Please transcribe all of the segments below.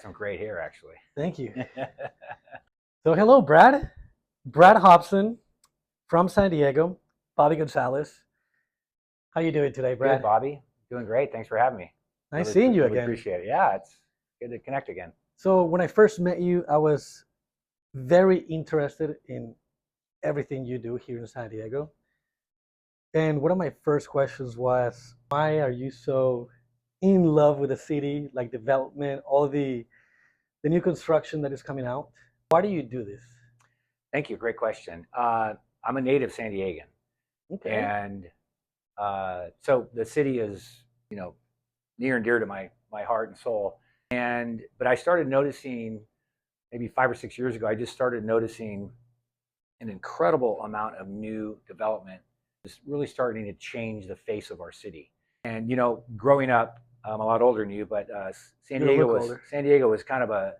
Some great hair, actually. Thank you. So hello, Brad. Brad Hobson from San Diego. Bobby Gonzalez. How you doing today, Good, Brad? Bobby. Doing great. Thanks for having me. Nice seeing you Really again. appreciate it. Yeah, it's good to connect again. So when I first met you, I was very interested in everything you do here in San Diego. And one of my first questions was, why are you so in love with the city, like development, all the new construction that is coming out? Why do you do this? Thank you. Great question. I'm a native San Diegan, Okay. and so the city is, near and dear to my heart and soul. But I started noticing maybe 5 or 6 years ago. I just started noticing an incredible amount of new development is really starting to change the face of our city. And growing up, I'm a lot older than you, but You don't look older. San Diego was kind of a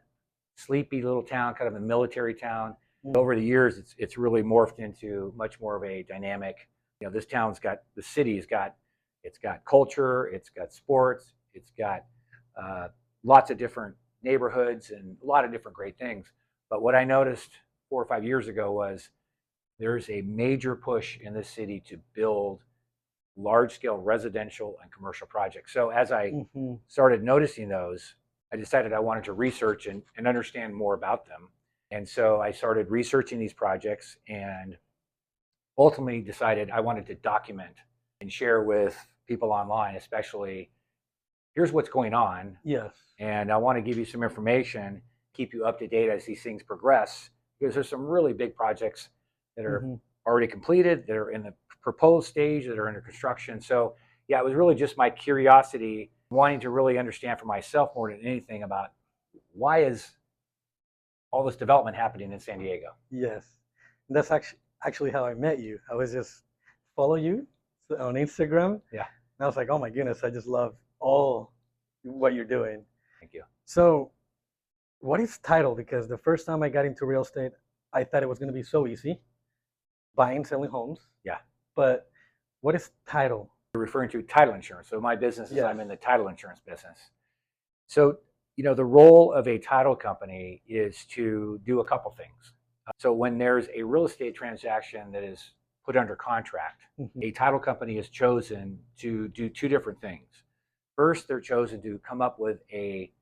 sleepy little town, kind of a military town. Mm. Over the years, it's really morphed into much more of a dynamic. This town's got the city's got it's got culture, it's got sports, it's got lots of different neighborhoods and a lot of different great things. But what I noticed 4 or 5 years ago was there's a major push in this city to build large scale residential and commercial projects. So as I started noticing those, I decided I wanted to research and understand more about them. And so I started researching these projects and ultimately decided I wanted to document and share with people online, especially here's what's going on. Yes. And I want to give you some information, keep you up to date as these things progress, because there's some really big projects that are already completed, that are in the proposed stage, that are under construction. So yeah, it was really just my curiosity, wanting to really understand for myself more than anything about why is all this development happening in San Diego. Yes. That's actually how I met you. I was just follow you on Instagram. Yeah. And I was like, oh my goodness, I just love all what you're doing. Thank you. So what is title? Because the first time I got into real estate, I thought it was going to be so easy, buying, selling homes. Yeah. But what is title? You're referring to title insurance. So my business is Yes. I'm in the title insurance business. So, the role of a title company is to do a couple things. So when there's a real estate transaction that is put under contract, a title company is chosen to do two different things. First, they're chosen to come up with a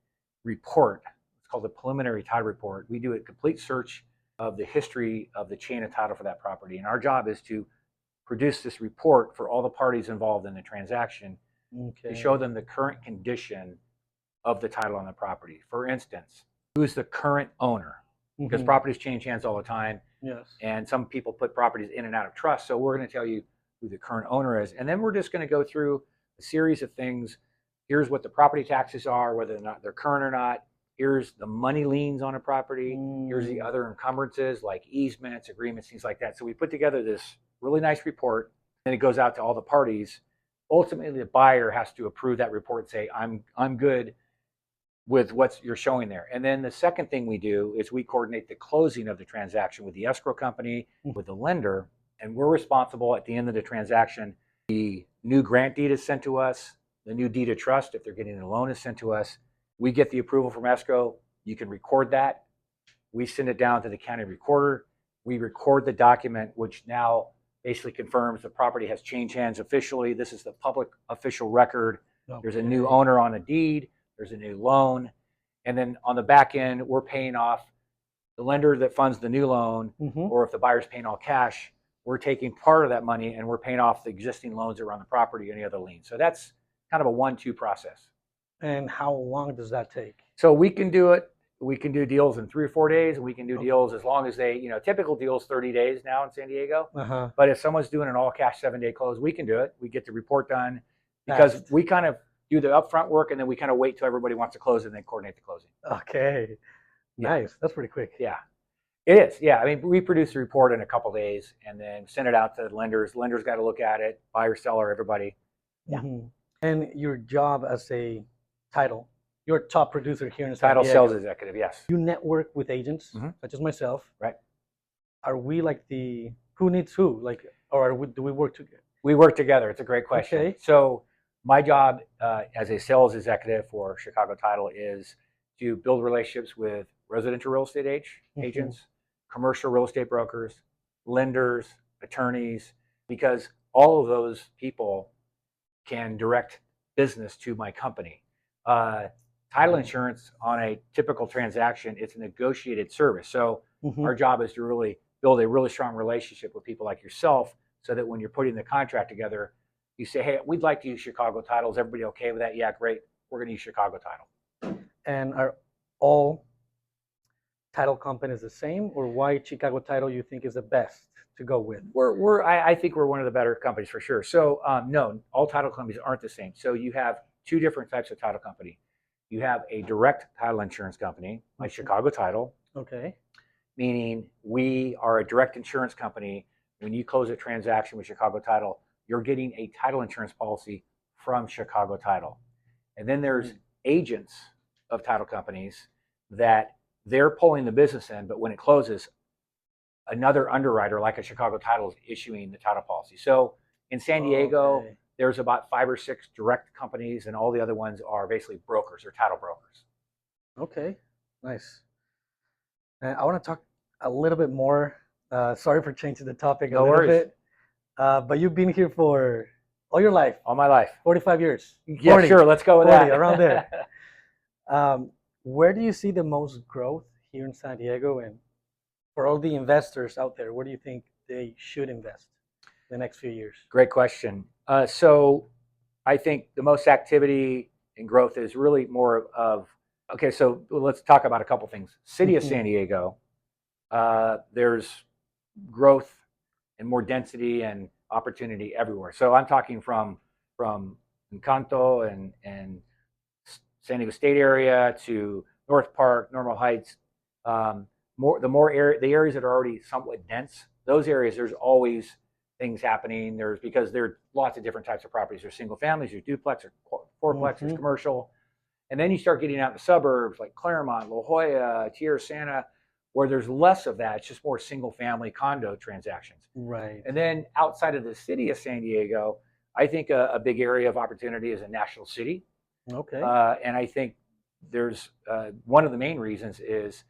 report. It's called a preliminary title report. We do a complete search of the history of the chain of title for that property. And our job is to produce this report for all the parties involved in the transaction to show them the current condition of the title on the property. For instance, who's the current owner? Because properties change hands all the time. Yes. And some people put properties in and out of trust. So we're going to tell you who the current owner is. And then we're just going to go through a series of things. Here's what the property taxes are, whether or not they're current or not. Here's the money liens on a property. Here's the other encumbrances like easements, agreements, things like that. So we put together this really nice report, and it goes out to all the parties. Ultimately, the buyer has to approve that report and say, I'm good with what you're showing there. And then the second thing we do is we coordinate the closing of the transaction with the escrow company, with the lender, and we're responsible at the end of the transaction. The new grant deed is sent to us. The new deed of trust, if they're getting a loan, is sent to us. We get the approval from escrow. You can record that. We send it down to the county recorder. We record the document, which now basically confirms the property has changed hands officially. This is the public official record. There's a new owner on the deed. There's a new loan. And then on the back end, we're paying off the lender that funds the new loan, or if the buyer's paying all cash, we're taking part of that money and we're paying off the existing loans that are on the property or any other liens. So that's kind of a 1-2 process. And how long does that take? So we can do it. We can do deals in 3 or 4 days, and we can do deals as long as they, typical deals 30 days now in San Diego. But if someone's doing an all cash 7-day close, we can do it. We get the report done because we kind of do the upfront work, and then we kind of wait till everybody wants to close and then coordinate the closing. Okay. Nice. That's pretty quick. Yeah. It is. Yeah. I mean, we produce the report in a couple of days and then send it out to the lenders. Lenders got to look at it, buyer, seller, everybody. Yeah. And your job as a title, you're a top producer here in San Title Diego. sales executive, yes. You network with agents, such as myself. Right. Are we like who needs who? Like, or do we work together? We work together. It's a great question. Okay. So my job as a sales executive for Chicago Title is to build relationships with residential real estate agents, commercial real estate brokers, lenders, attorneys, because all of those people can direct business to my company. Title insurance on a typical transaction, it's a negotiated service. So our job is to really build a really strong relationship with people like yourself so that when you're putting the contract together, you say, hey, we'd like to use Chicago Title. Is everybody okay with that? Yeah, great. We're going to use Chicago Title. And are all title companies the same, or why Chicago Title you think is the best to go with? I think we're one of the better companies for sure. So no, all title companies aren't the same. So you have two different types of title company. You have a direct title insurance company, like Chicago Title. Okay. Meaning we are a direct insurance company. When you close a transaction with Chicago Title, you're getting a title insurance policy from Chicago Title. And then there's agents of title companies that they're pulling the business in, but when it closes, another underwriter like a Chicago Title is issuing the title policy. So in San Diego, there's about 5 or 6 direct companies, and all the other ones are basically brokers or title brokers. Okay, nice. I want to talk a little bit more. Sorry for changing the topic a little bit. But you've been here for all your life. All my life. 45 years. Yeah, 40, sure. Let's go with 40, that. Around there. Where do you see the most growth here in San Diego? And for all the investors out there, where do you think they should invest the next few years? Great question. So I think the most activity and growth is really more of, okay, so let's talk about a couple things. City of San Diego, there's growth and more density and opportunity everywhere. So I'm talking from Encanto and San Diego State area to North Park, Normal Heights, the areas that are already somewhat dense, those areas, there's always things happening. Because there are lots of different types of properties. There's single families, there's duplex, or fourplex, there's commercial. And then you start getting out in the suburbs like Claremont, La Jolla, Tierra Santa, where there's less of that. It's just more single family condo transactions. Right. And then outside of the city of San Diego, I think a big area of opportunity is a national city. Okay. And I think there's one of the main reasons is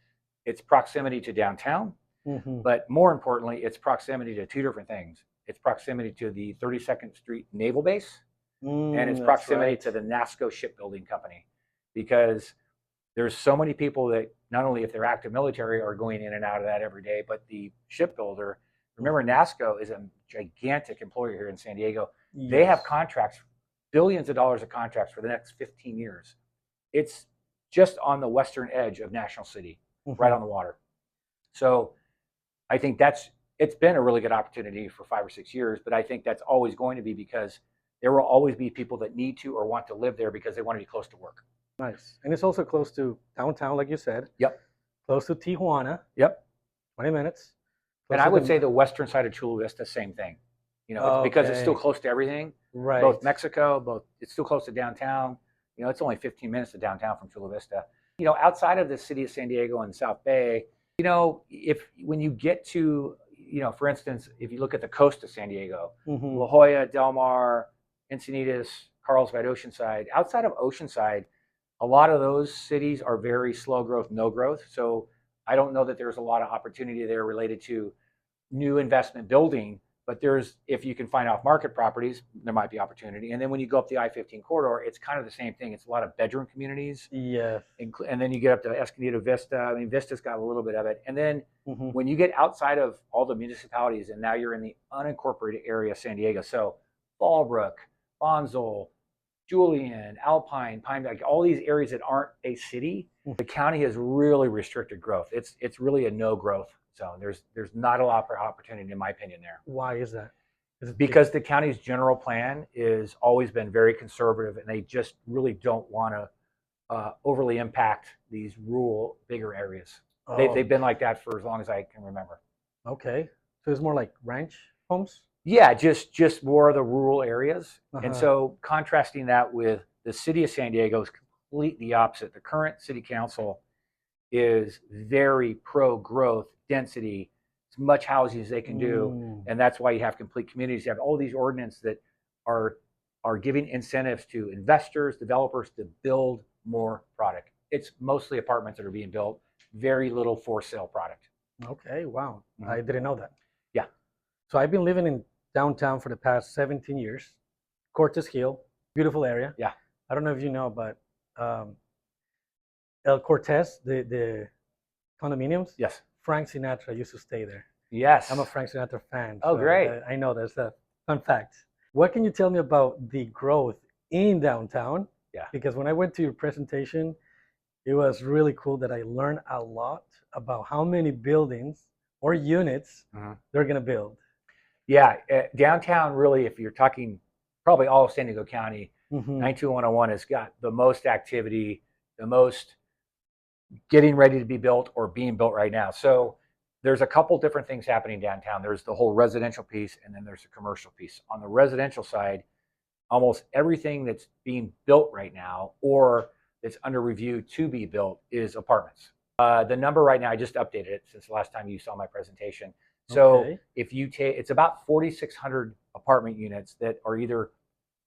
its proximity to downtown, but more importantly, its proximity to two different things. Its proximity to the 32nd Street Naval Base, and its proximity to the NASCO Shipbuilding Company, because there's so many people that not only if they're active military are going in and out of that every day, but the shipbuilder. Remember, NASCO is a gigantic employer here in San Diego. Yes. They have contracts, billions of dollars of contracts for the next 15 years. It's just on the western edge of National City, right on the water. So I think it's been a really good opportunity for 5 or 6 years, but I think that's always going to be because there will always be people that need to or want to live there because they want to be close to work. Nice. And it's also close to downtown, like you said. Yep. Close to Tijuana. Yep. 20 minutes. And I would say the western side of Chula Vista, same thing. It's because it's still close to everything. Right. Both Mexico, it's still close to downtown. It's only 15 minutes to downtown from Chula Vista. Outside of the city of San Diego and South Bay, when you get to, for instance, if you look at the coast of San Diego, La Jolla, Del Mar, Encinitas, Carlsbad, Oceanside, outside of Oceanside, a lot of those cities are very slow growth, no growth. So I don't know that there's a lot of opportunity there related to new investment building, but if you can find off market properties, there might be opportunity. And then when you go up the I-15 corridor, it's kind of the same thing. It's a lot of bedroom communities. Yeah. And then you get up to Escondido Vista. I mean, Vista's got a little bit of it. And then when you get outside of all the municipalities, and now you're in the unincorporated area of San Diego. So Fallbrook, Bonsall, Julian, Alpine, Pine, like all these areas that aren't a city, the county has really restricted growth. It's really a no growth zone. There's not a lot of opportunity, in my opinion, there. Why is that? Because the county's general plan is always been very conservative, and they just really don't want to overly impact these rural, bigger areas. They've been like that for as long as I can remember. Okay, so it's more like ranch homes? Yeah, just more of the rural areas. And so contrasting that with the city of San Diego is completely opposite. The current city council is very pro-growth, density, as much housing as they can do. And that's why you have complete communities. You have all these ordinances that are giving incentives to investors, developers to build more product. it's mostly apartments that are being built, very little for sale product. Okay, wow. Mhm. I didn't know that. Yeah. So I've been living in downtown for the past 17 years. Cortez Hill, beautiful area. Yeah. I don't know if you know, but El Cortez, the condominiums, Yes. Frank Sinatra used to stay there. Yes. I'm a Frank Sinatra fan. Oh, so great. I know that's a fun fact. What can you tell me about the growth in downtown? Yeah. Because when I went to your presentation, it was really cool that I learned a lot about how many buildings or units they're going to build. Yeah. Downtown, really, if you're talking probably all of San Diego County, Mm-hmm. 92101 has got the most activity, the most getting ready to be built or being built right now. So there's a couple different things happening downtown. There's the whole residential piece, and then there's the commercial piece. On the residential side, almost everything that's being built right now or that's under review to be built is apartments. The number right now, I just updated it since the last time you saw my presentation. So Okay. if you take, it's about 4,600 apartment units that are either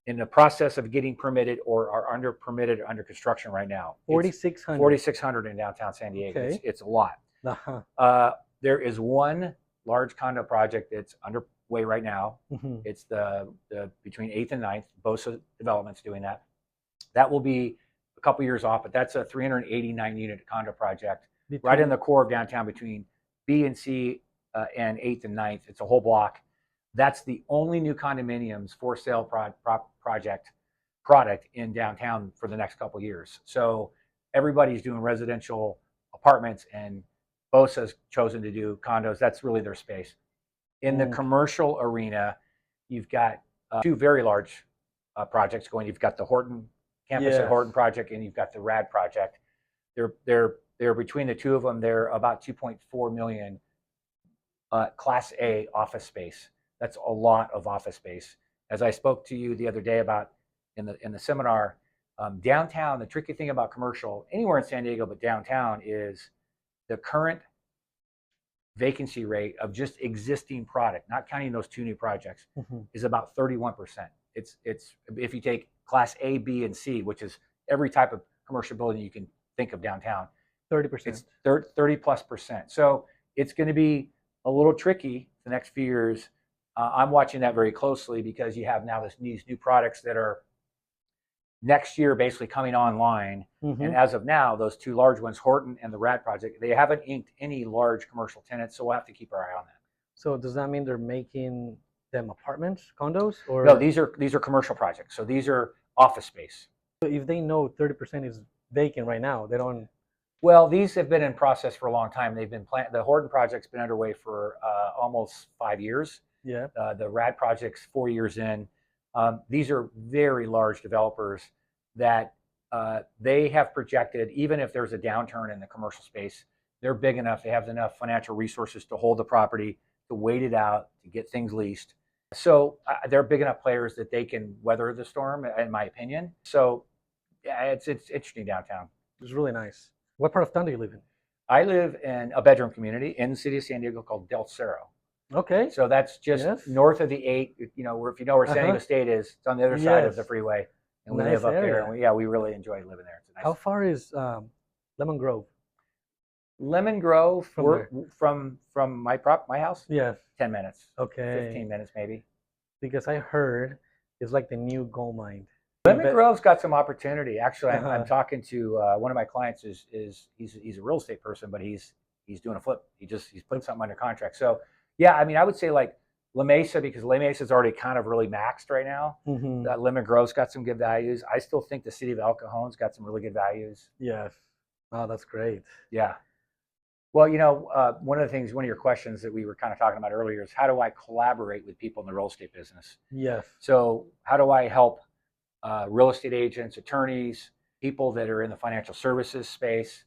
in the process of getting permitted or are under permitted or under construction right now. 4,600. 4,600 in downtown San Diego. Okay. It's a lot. Uh-huh. There is one large condo project that's underway right now. Mm-hmm. It's the between 8th and 9th. BOSA Development's doing that. That will be a couple years off, but that's a 389 unit condo project right in the core of downtown between B and C and 8th and 9th. It's a whole block. That's the only new condominiums for sale product in downtown for the next couple of years. So everybody's doing residential apartments, and BOSA's chosen to do condos. That's really their space. In the commercial arena, you've got two very large projects going. You've got the Horton campus at Horton project, and you've got the RAD project. They're between the two of them. They're about 2.4 million Class A office space. That's a lot of office space. As I spoke to you the other day about in the seminar, downtown, the tricky thing about commercial anywhere in San Diego but downtown is the current vacancy rate of just existing product, not counting those two new projects, is about 31%. It's if you take Class A, B, and C, which is every type of commercial building you can think of downtown, 30%. It's 30+%. So it's going to be a little tricky the next few years. I'm watching that very closely because you have now these new products that are next year basically coming online. And as of now, those two large ones, Horton and the RAD project, they haven't inked any large commercial tenants, so we'll have to keep our eye on that. So does that mean they're making them apartments, condos, or no? These are commercial projects. So these are office space. if they know 30% is vacant right now, they don't. Well, these have been in process for a long time. They've been the Horton project's been underway for almost 5 years. Yeah. The RAD project's 4 years in. These are very large developers that they have projected, even if there's a downturn in the commercial space, they're big enough, they have enough financial resources to hold the property, to wait it out, to get things leased. So they're big enough players that they can weather the storm, in my opinion. So yeah, it's interesting downtown. It's really nice. What part of town do you live in? I live in a bedroom community in the city of San Diego called Del Cerro. Okay. So that's just north of the 8. You know, if you know where San Diego State is, it's on the other side of the freeway. And we live up there. And we really enjoy living there. It's nice. How far is Lemon Grove? Lemon Grove from my house? Yes. 10 minutes. Okay. 15 minutes maybe. Because I heard it's like the new gold mine. Lemon Grove's got some opportunity. Actually, I'm talking to one of my clients. He's a real estate person, but he's doing a flip. He's putting something under contract. So yeah, I mean, I would say like La Mesa, because La Mesa is already kind of really maxed right now. Lemon Grove's got some good values. I still think the city of El Cajon's got some really good values. Yes. Oh, that's great. Yeah. Well, you know, one of your questions that we were kind of talking about earlier is how do I collaborate with people in the real estate business? Yes. So how do I help real estate agents, attorneys, people that are in the financial services space?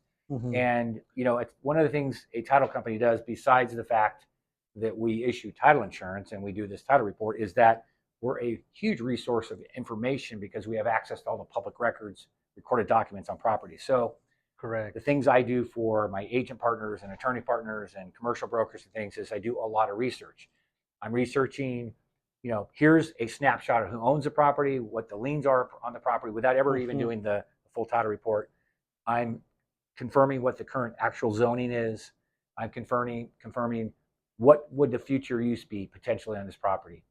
And, you know, it's one of the things a title company does, besides the fact that we issue title insurance and we do this title report, is that we're a huge resource of information because we have access to all the public records, recorded documents on property. So correct. The things I do for my agent partners and attorney partners and commercial brokers and things is I do a lot of research. I'm researching, you know, here's a snapshot of who owns the property, what the liens are on the property without ever even doing the full title report. I'm confirming what the current actual zoning is. I'm confirming what would the future use be potentially on this property.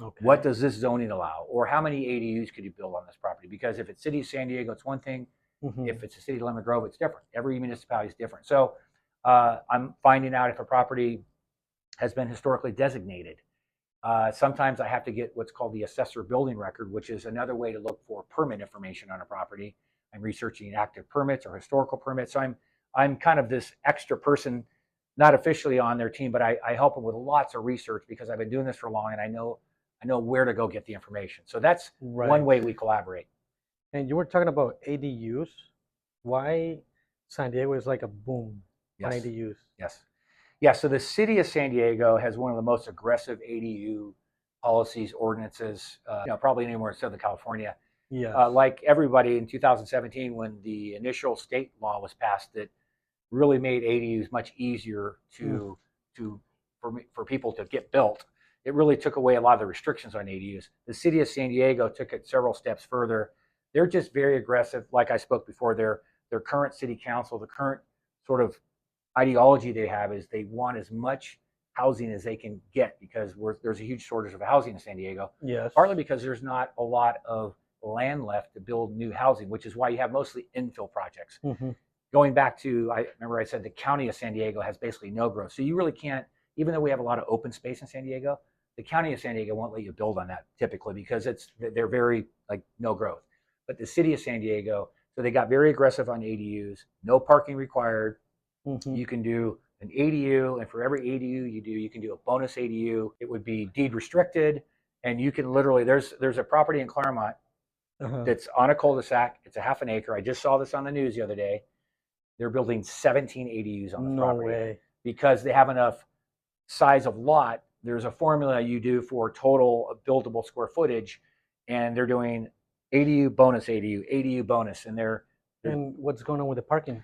Okay. What does this zoning allow? Or how many ADUs could you build on this property? Because if it's City of San Diego, it's one thing. If it's a City of Lemon Grove, it's different. Every municipality is different. So I'm finding out if a property has been historically designated. Sometimes I have to get what's called the assessor building record, which is another way to look for permit information on a property. I'm researching active permits or historical permits. So I'm kind of this extra person, not officially on their team, but I help them with lots of research because I've been doing this for long and I know where to go get the information. So that's one way we collaborate. And you were talking about ADUs. Why San Diego is like a boom on ADUs? Yes. Yeah, so the city of San Diego has one of the most aggressive ADU policies, ordinances, probably anywhere in Southern California. Yeah. Like everybody in 2017, when the initial state law was passed that really made ADUs much easier for people to get built, it really took away a lot of the restrictions on ADUs. The city of San Diego took it several steps further. They're just very aggressive. Like I spoke before, their current city council, the current sort of ideology they have is they want as much housing as they can get because there's a huge shortage of housing in San Diego. Yes. Partly because there's not a lot of land left to build new housing, which is why you have mostly infill projects. Going back to, I remember I said the county of San Diego has basically no growth. So you really can't, even though we have a lot of open space in San Diego, the county of San Diego won't let you build on that typically because they're very like no growth. But the city of San Diego, so they got very aggressive on ADUs, no parking required. You can do an ADU, and for every ADU you do, you can do a bonus ADU. It would be deed restricted, and you can literally, there's a property in Claremont that's on a cul-de-sac. It's a half an acre. I just saw this on the news the other day. They're building 17 ADUs on the property. No way. Because they have enough size of lot. There's a formula you do for total buildable square footage, and they're doing ADU bonus, ADU bonus, and And what's going on with the parking?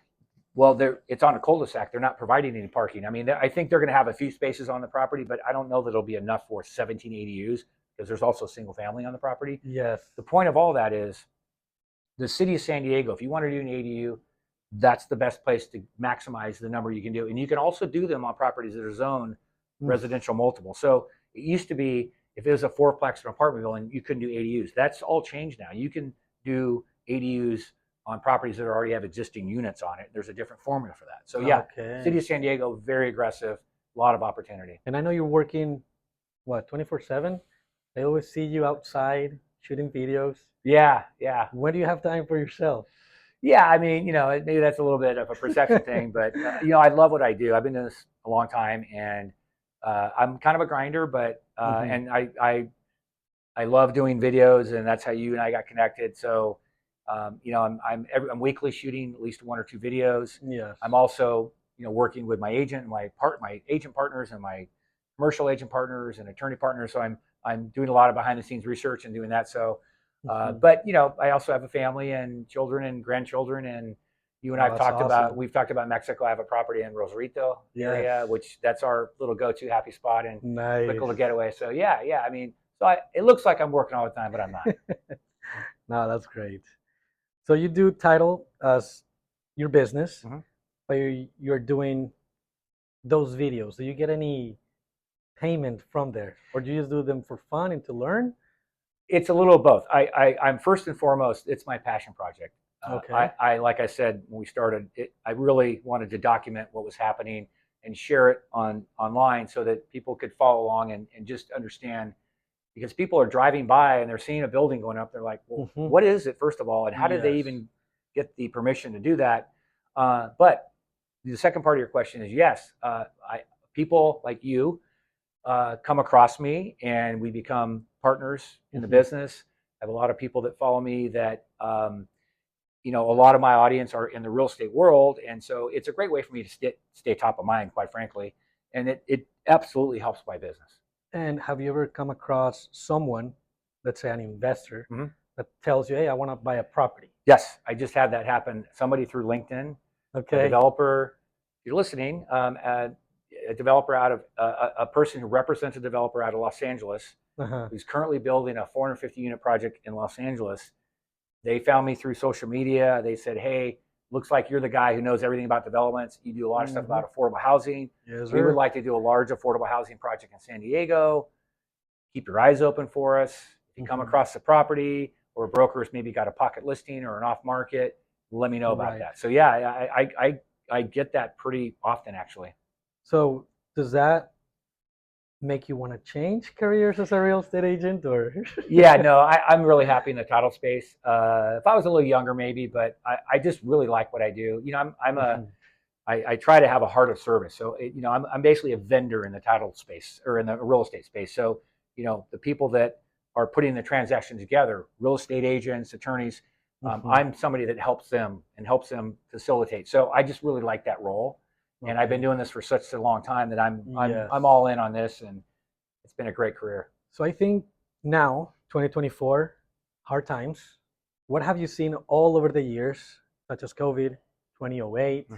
Well, it's on a cul-de-sac. They're not providing any parking. I mean, I think they're going to have a few spaces on the property, but I don't know that it'll be enough for 17 ADUs because there's also single family on the property. Yes. The point of all that is the city of San Diego, if you want to do an ADU, that's the best place to maximize the number you can do. And you can also do them on properties that are zoned residential multiple. So it used to be if it was a fourplex or apartment building, you couldn't do ADUs. That's all changed now. You can do ADUs on properties that already have existing units on it. There's a different formula for that. So yeah, City of San Diego, very aggressive, a lot of opportunity. And I know you're working, 24/7? They always see you outside shooting videos. Yeah. When do you have time for yourself? Yeah, I mean, maybe that's a little bit of a perception thing, but I love what I do. I've been doing this a long time, and I'm kind of a grinder, but and I love doing videos, and that's how you and I got connected. So. I'm weekly shooting at least 1 or 2 videos. Yeah. I'm also, working with my agent, my agent partners, and my commercial agent partners and attorney partners. So I'm doing a lot of behind the scenes research and doing that. So, but I also have a family and children and grandchildren, and you and I've talked about. We've talked about Mexico. I have a property in Rosarito area, which that's our little go-to happy spot and quick little getaway. So yeah. I mean, it looks like I'm working all the time, but I'm not. No, that's great. So you do title as your business, but you're doing those videos. Do you get any payment from there, or do you just do them for fun and to learn? It's a little of both. I'm first and foremost, it's my passion project. Okay. I like I said when we started, I really wanted to document what was happening and share it online so that people could follow along and just understand. Because people are driving by and they're seeing a building going up. They're like, well, what is it, first of all? And how did they even get the permission to do that? But the second part of your question is yes. People like you come across me and we become partners in the business. I have a lot of people that follow me that, a lot of my audience are in the real estate world. And so it's a great way for me to stay top of mind, quite frankly. And it absolutely helps my business. And have you ever come across someone, let's say an investor, that tells you, hey, I want to buy a property? Yes, I just had that happen. Somebody through LinkedIn, a developer, if you're listening, a developer out of, a person who represents a developer out of Los Angeles, who's currently building a 450 unit project in Los Angeles. They found me through social media. They said, hey, looks like you're the guy who knows everything about developments. You do a lot of stuff about affordable housing. Yes, We sir. would like to do a large affordable housing project in San Diego. Keep your eyes open for us. If you come across the property or a broker's maybe got a pocket listing or an off market, let me know about that. So yeah, I get that pretty often actually. So does that make you want to change careers as a real estate agent, or? Yeah, no, I'm really happy in the title space. If I was a little younger, maybe, but I just really like what I do. You know, I try to have a heart of service. So, you know, I'm basically a vendor in the title space or in the real estate space. So, you know, the people that are putting the transaction together, real estate agents, attorneys, I'm somebody that helps them and helps them facilitate. So I just really like that role. And I've been doing this for such a long time that I'm all in on this, and it's been a great career. So I think now, 2024, hard times. What have you seen all over the years, such as COVID, 2008?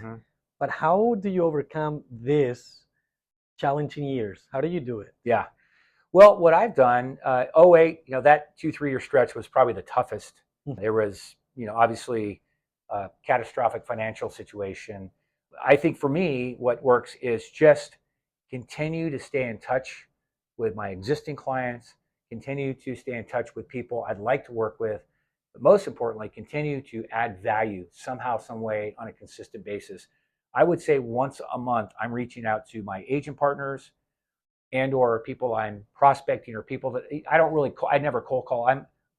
But how do you overcome this challenging years? How do you do it? Yeah. Well, what I've done, 08, you know, that 2-3 year stretch was probably the toughest. There was, you know, obviously a catastrophic financial situation. I think for me, what works is just continue to stay in touch with my existing clients, continue to stay in touch with people I'd like to work with, but most importantly, continue to add value somehow, some way on a consistent basis. I would say once a month, I'm reaching out to my agent partners and or people I'm prospecting or people that I don't really call, I never cold call.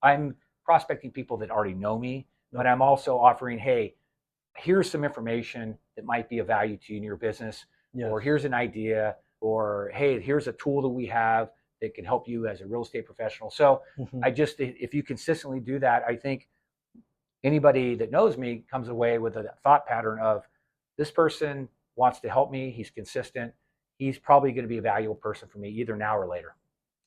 I'm prospecting people that already know me, but I'm also offering, hey, here's some information that might be of value to you in your business, or here's an idea, or hey, here's a tool that we have that can help you as a real estate professional. So I just, if you consistently do that, I think anybody that knows me comes away with a thought pattern of this person wants to help me. He's consistent. He's probably going to be a valuable person for me either now or later.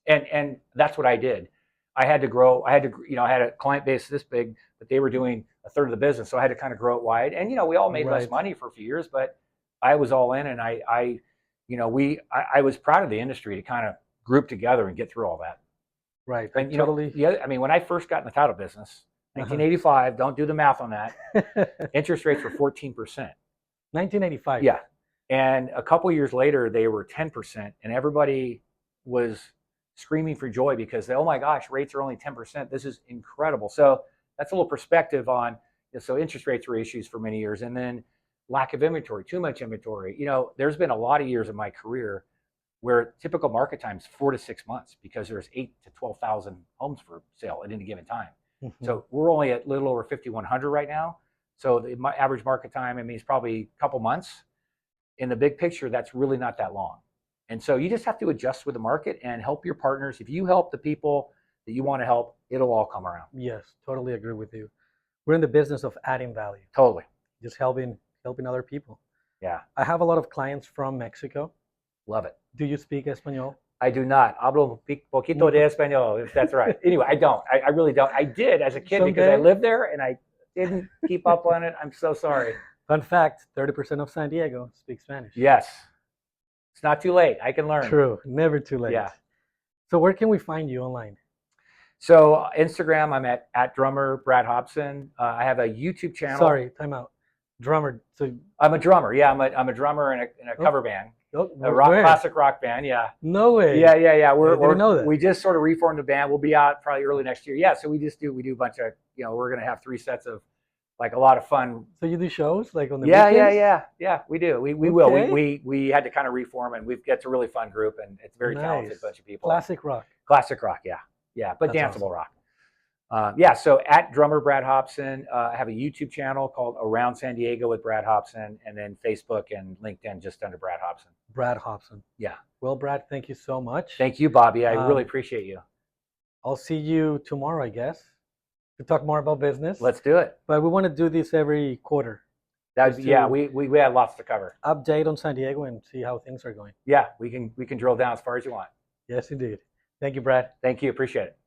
And that's what I did. I had to grow. I had to, you know, I had a client base this big, but they were doing a third of the business. So I had to kind of grow it wide. And, you know, we all made less money for a few years, but I was all in, and I was proud of the industry to kind of group together and get through all that. Right. And, you know, I mean, when I first got in the title business, 1985, don't do the math on that. Interest rates were 14%. 1985. Yeah. And a couple of years later, they were 10%, and everybody was screaming for joy because oh my gosh, rates are only 10%. This is incredible. So that's a little perspective on, so interest rates were issues for many years, and then lack of inventory, too much inventory. You know, there's been a lot of years in my career where typical market time is 4 to 6 months because there's 8 to 12,000 homes for sale at any given time. So we're only at a little over 5,100 right now. So the average market time, I mean, is probably a couple months. In the big picture, that's really not that long. And so you just have to adjust with the market and help your partners. If you help the people that you want to help, it'll all come around. Yes, totally agree with you. We're in the business of adding value. Totally. Just helping other people. Yeah. I have a lot of clients from Mexico. Love it. Do you speak Espanol? I do not. Hablo poquito de español, if that's right. Anyway, I don't. I really don't. I did as a kid because I lived there and I didn't keep up on it. I'm so sorry. Fun fact, 30% of San Diego speaks Spanish. Yes. It's not too late. I can learn. True. Never too late. Yeah. So where can we find you online? So Instagram, I'm at drummer Brad Hobson. I have a YouTube channel. Sorry, time out. Drummer. So I'm a drummer. Yeah, I'm a drummer in a cover band. Oh, a classic rock band. Yeah. No way. Yeah. I didn't know that. We just sort of reformed the band. We'll be out probably early next year. Yeah. So we do a bunch of, you know, we're going to have 3 sets of like a lot of fun. So you do shows like on the weekends? Yeah. We do. We will. We had to kind of reform, and it's a really fun group, and it's a very talented bunch of people. Classic rock. Yeah. But that's danceable rock. So at drummer Brad Hobson, I have a YouTube channel called Around San Diego with Brad Hobson, and then Facebook and LinkedIn just under Brad Hobson. Brad Hobson. Yeah. Well, Brad, thank you so much. Thank you, Bobby. I really appreciate you. I'll see you tomorrow, I guess, to talk more about business. Let's do it. But we want to do this every quarter. We had lots to cover. Update on San Diego and see how things are going. Yeah, we can drill down as far as you want. Yes, indeed. Thank you, Brad. Thank you. Appreciate it.